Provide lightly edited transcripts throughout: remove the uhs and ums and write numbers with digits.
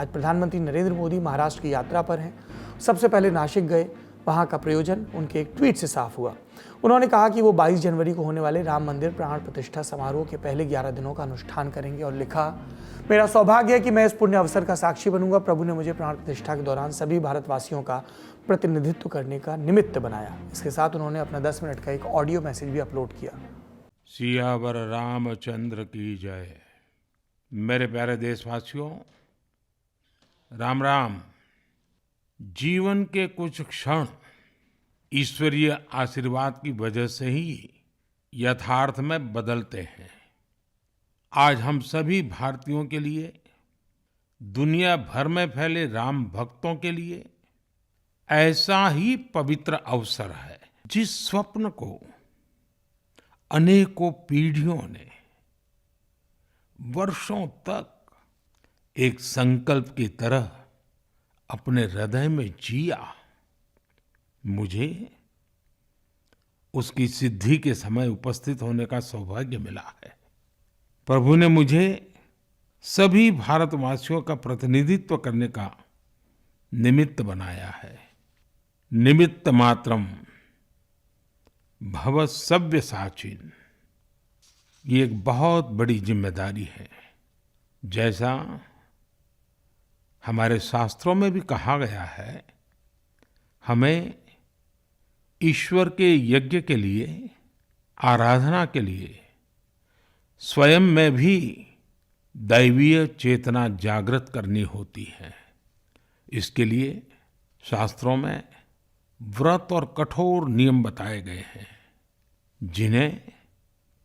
आज प्रधानमंत्री नरेंद्र मोदी महाराष्ट्र की यात्रा पर हैं। सबसे पहले नासिक गए, वहां का प्रयोजन उनके एक ट्वीट से साफ हुआ। उन्होंने कहा कि वो 22 जनवरी को होने वाले राम मंदिर प्राण प्रतिष्ठा समारोह के पहले 11 दिनों का अनुष्ठान करेंगे और लिखा, मेरा सौभाग्य है कि मैं इस पुण्य अवसर का साक्षी बनूंगा। प्रभु ने मुझे प्राण प्रतिष्ठा के दौरान सभी भारतवासियों का प्रतिनिधित्व करने का निमित्त बनाया। इसके साथ उन्होंने अपना 10 मिनट का एक ऑडियो मैसेज भी अपलोड किया। सियावर रामचंद्र की जय। मेरे प्यारे देशवासियों, राम राम। जीवन के कुछ क्षण ईश्वरीय आशीर्वाद की वजह से ही यथार्थ में बदलते हैं। आज हम सभी भारतीयों के लिए, दुनिया भर में फैले राम भक्तों के लिए ऐसा ही पवित्र अवसर है, जिस स्वप्न को अनेकों पीढ़ियों ने वर्षों तक एक संकल्प की तरह अपने हृदय में जिया। मुझे उसकी सिद्धि के समय उपस्थित होने का सौभाग्य मिला है। प्रभु ने मुझे सभी भारतवासियों का प्रतिनिधित्व करने का निमित्त बनाया है। निमित्त मात्रम भव सव्यसाचिन। ये एक बहुत बड़ी जिम्मेदारी है। जैसा हमारे शास्त्रों में भी कहा गया है, हमें ईश्वर के यज्ञ के लिए, आराधना के लिए स्वयं में भी दैवीय चेतना जागृत करनी होती है। इसके लिए शास्त्रों में व्रत और कठोर नियम बताए गए हैं, जिन्हें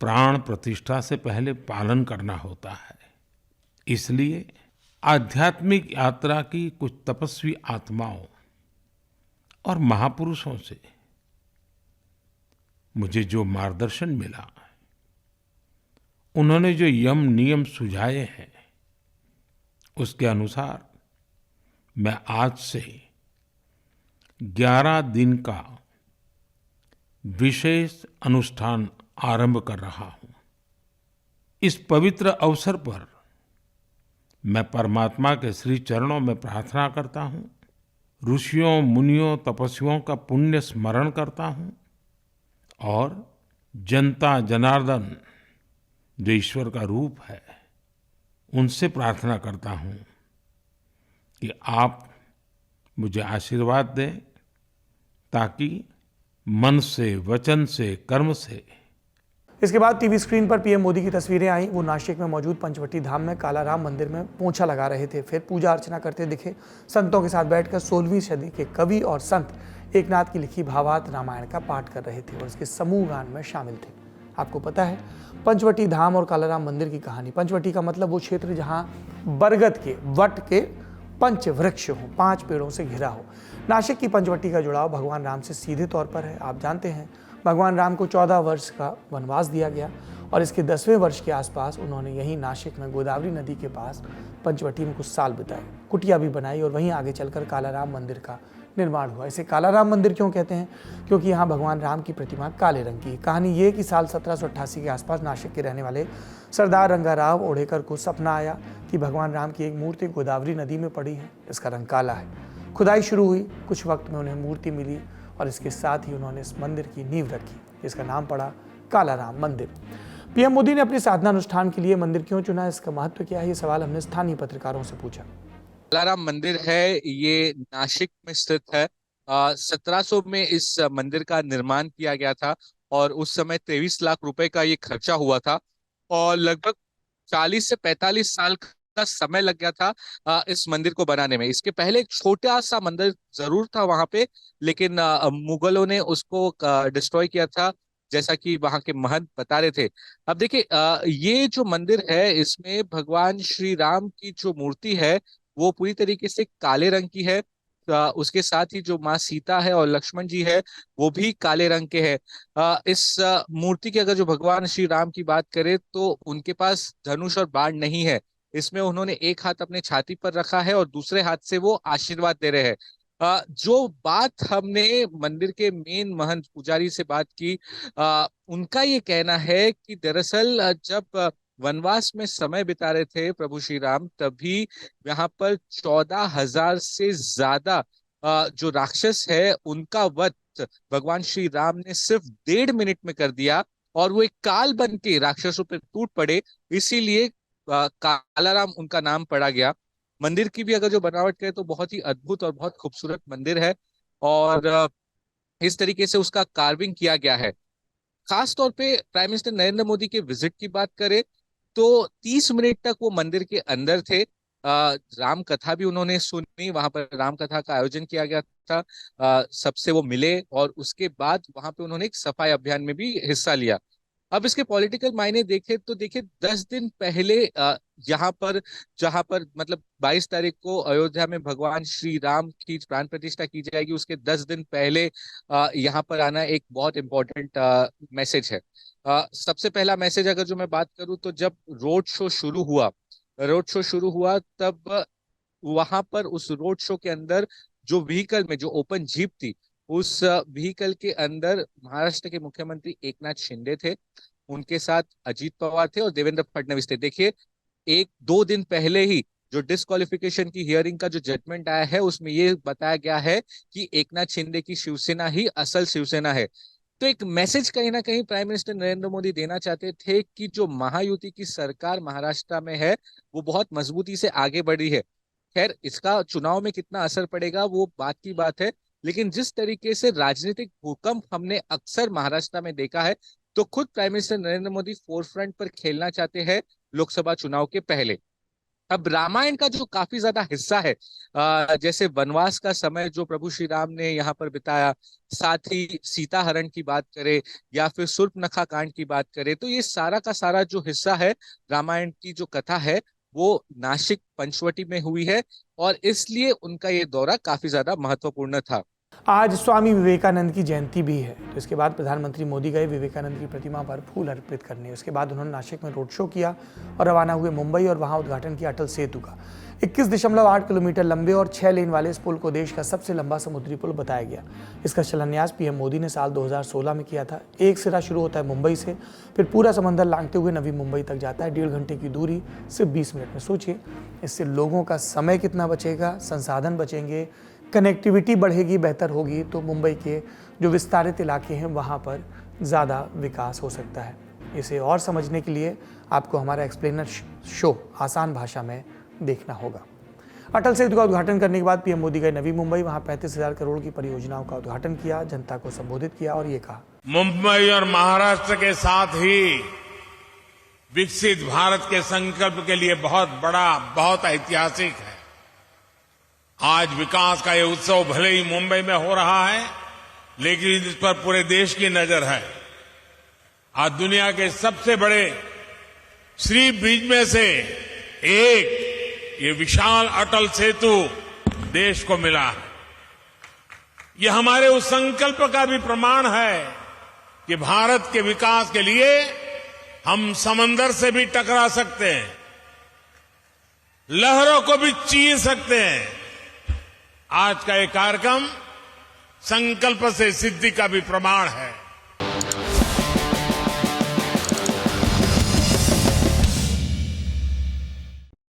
प्राण प्रतिष्ठा से पहले पालन करना होता है। इसलिए आध्यात्मिक यात्रा की कुछ तपस्वी आत्माओं और महापुरुषों से मुझे जो मार्गदर्शन मिला, उन्होंने जो यम नियम सुझाए हैं, उसके अनुसार मैं आज से 11 दिन का विशेष अनुष्ठान आरंभ कर रहा हूं। इस पवित्र अवसर पर मैं परमात्मा के श्री चरणों में प्रार्थना करता हूं, ऋषियों, मुनियों, तपस्वियों का पुण्य स्मरण करता हूं और जनता जनार्दन, जो ईश्वर का रूप है, उनसे प्रार्थना करता हूं कि आप मुझे आशीर्वाद दें, ताकि मन से, वचन से, कर्म से। इसके बाद टीवी स्क्रीन पर पीएम मोदी की तस्वीरें आई। वो नासिक में मौजूद पंचवटी धाम में कालाराम मंदिर में पोंछा लगा रहे थे, फिर पूजा अर्चना करते दिखे। संतों के साथ बैठकर 16वीं सदी के कवि और संत एकनाथ की लिखी भावार्थ रामायण का पाठ कर रहे थे और इसके समूह गान में शामिल थे। आपको पता है पंचवटी धाम और कालाराम मंदिर की कहानी। पंचवटी का मतलब वो क्षेत्र जहाँ बरगद के, वट के पंच वृक्ष हो, 5 पेड़ों से घिरा हो। नासिक की पंचवटी का जुड़ाव भगवान राम से सीधे तौर पर है। आप जानते हैं भगवान राम को 14 वर्ष का वनवास दिया गया और इसके 10वें वर्ष के आसपास उन्होंने यहीं नासिक में गोदावरी नदी के पास पंचवटी में कुछ साल बिताए, कुटिया भी बनाई और वहीं आगे चलकर कालाराम मंदिर का निर्माण हुआ। इसे कालाराम मंदिर क्यों कहते हैं? क्योंकि यहाँ भगवान राम की प्रतिमा काले रंग की है। कहानी ये कि साल 1788 के आसपास नासिक के रहने वाले सरदार रंगाराव ओढ़ेकर को सपना आया कि भगवान राम की एक मूर्ति गोदावरी नदी में पड़ी है, इसका रंग काला है। खुदाई शुरू हुई, कुछ वक्त में उन्हें मूर्ति मिली और इसके साथ ही उन्होंने इस मंदिर की नींव रखी, जिसका नाम पड़ा कालाराम मंदिर। पीएम मोदी ने अपने साधना अनुष्ठान के लिए मंदिर क्यों चुना, इसका महत्व क्या है, ये सवाल हमने स्थानीय पत्रकारों से पूछा। कालाराम मंदिर है, ये नासिक में स्थित है। 1700 में इस मंदिर का निर्माण किया गया था और उस समय 23 लाख रुपए का ये खर्चा हुआ था और लगभग 40 से 45 साल का समय लग गया था इस मंदिर को बनाने में। इसके पहले एक छोटा सा मंदिर जरूर था वहां पे, लेकिन मुगलों ने उसको डिस्ट्रॉय किया था, जैसा कि वहां के महंत बता रहे थे। अब देखिए, ये जो मंदिर है, इसमें भगवान श्री राम की जो मूर्ति है वो पूरी तरीके से काले रंग की है। उसके साथ ही जो माँ सीता है और लक्ष्मण जी है वो भी काले रंग के हैं। इस मूर्ति की अगर जो भगवान श्री राम की बात करें तो उनके पास धनुष और बाण नहीं है। इसमें उन्होंने एक हाथ अपने छाती पर रखा है और दूसरे हाथ से वो आशीर्वाद दे रहे हैं। जो बात हमने मंदिर के मेन महंत पुजारी से बात की, उनका ये कहना है कि दरअसल जब वनवास में समय बिता रहे थे प्रभु श्री राम, तभी यहाँ पर 14,000 से ज्यादा जो राक्षस है उनका वध भगवान श्री राम ने सिर्फ 1.5 मिनट में कर दिया, और वो एक काल बन के राक्षसों पर टूट पड़े। इसीलिए कालाराम उनका नाम पड़ा गया। मंदिर की भी अगर जो बनावट करें तो बहुत ही अद्भुत और बहुत खूबसूरत मंदिर है, और इस तरीके से उसका कार्विंग किया गया है। खास तौर पे प्राइम मिनिस्टर नरेंद्र मोदी के विजिट की बात करें तो 30 मिनट तक वो मंदिर के अंदर थे। राम कथा भी उन्होंने सुनी, वहां पर राम कथा का आयोजन किया गया था। सबसे वो मिले, और उसके बाद वहां पे उन्होंने एक सफाई अभियान में भी हिस्सा लिया। अब इसके पॉलिटिकल मायने देखे तो देखिए, 10 दिन पहले यहाँ पर, जहां पर मतलब 22 तारीख को अयोध्या में भगवान श्री राम की प्राण प्रतिष्ठा की जाएगी, उसके 10 दिन पहले यहाँ पर आना एक बहुत इंपॉर्टेंट मैसेज है। सबसे पहला मैसेज अगर जो मैं बात करूं तो जब रोड शो शुरू हुआ तब वहां पर उस रोड शो के अंदर जो व्हीकल में जो ओपन जीप थी, उस व्हीकल के अंदर महाराष्ट्र के मुख्यमंत्री एकनाथ शिंदे थे, उनके साथ अजीत पवार थे और देवेंद्र फडणवीस थे। देखिए, 1-2 दिन पहले ही जो डिस्क्वालिफिकेशन की हियरिंग का जो जजमेंट आया है उसमें ये बताया गया है कि एकनाथ शिंदे की शिवसेना ही असल शिवसेना है। तो एक मैसेज कहीं ना कहीं प्राइम मिनिस्टर नरेंद्र मोदी देना चाहते थे कि जो महायुति की सरकार महाराष्ट्र में है वो बहुत मजबूती से आगे बढ़ी है। खैर, इसका चुनाव में कितना असर पड़ेगा वो बात की बात है, लेकिन जिस तरीके से राजनीतिक भूकंप हमने अक्सर महाराष्ट्र में देखा है, तो खुद prime minister Narendra Modi forefront पर खेलना चाहते हैं लोकसभा चुनाव के पहले। अब रामायण का जो काफी ज्यादा हिस्सा है, जैसे वनवास का समय जो प्रभु श्री राम ने यहाँ पर बिताया, साथ ही सीता हरण की बात करें या फिर शूर्पणखा कांड की बात करें, तो ये सारा का सारा जो हिस्सा है रामायण की जो कथा है वो नासिक पंचवटी में हुई है, और इसलिए उनका ये दौरा काफी ज्यादा महत्वपूर्ण था। आज स्वामी विवेकानंद की जयंती भी है, तो इसके बाद प्रधानमंत्री मोदी गए विवेकानंद की प्रतिमा पर फूल अर्पित करने। उसके बाद उन्होंने नासिक में रोड शो किया और रवाना हुए मुंबई, और वहां उद्घाटन किया अटल सेतु का। 21.8 किलोमीटर लंबे और 6 लेन वाले इस पुल को देश का सबसे लंबा समुद्री पुल बताया गया। इसका शिलान्यास पीएम मोदी ने साल 2016 में किया था। एक सिरा शुरू होता है मुंबई से, फिर पूरा समंदर लांघते हुए नवी मुंबई तक जाता है। 1.5 घंटे की दूरी सिर्फ 20 मिनट में। सोचिए, इससे लोगों का समय कितना बचेगा, संसाधन बचेंगे, कनेक्टिविटी बढ़ेगी, बेहतर होगी, तो मुंबई के जो विस्तारित इलाके हैं वहाँ पर ज़्यादा विकास हो सकता है। इसे और समझने के लिए आपको हमारा एक्सप्लेनर शो आसान भाषा में देखना होगा। अटल सेतु का उद्घाटन करने के बाद पीएम मोदी गए नवी मुंबई, वहाँ 35,000 करोड़ की परियोजनाओं का उद्घाटन किया, जनता को संबोधित किया और ये कहा, मुंबई और महाराष्ट्र के साथ ही विकसित भारत के संकल्प के लिए बहुत बड़ा, बहुत ऐतिहासिक है। आज विकास का ये उत्सव भले ही मुंबई में हो रहा है, लेकिन इस पर पूरे देश की नजर है। आज दुनिया के सबसे बड़े श्री ब्रिज में से एक ये विशाल अटल सेतु देश को मिला है। ये हमारे उस संकल्प का भी प्रमाण है कि भारत के विकास के लिए हम समंदर से भी टकरा सकते हैं, लहरों को भी चीर सकते हैं। आज का ये कार्यक्रम संकल्प से सिद्धि का भी प्रमाण है।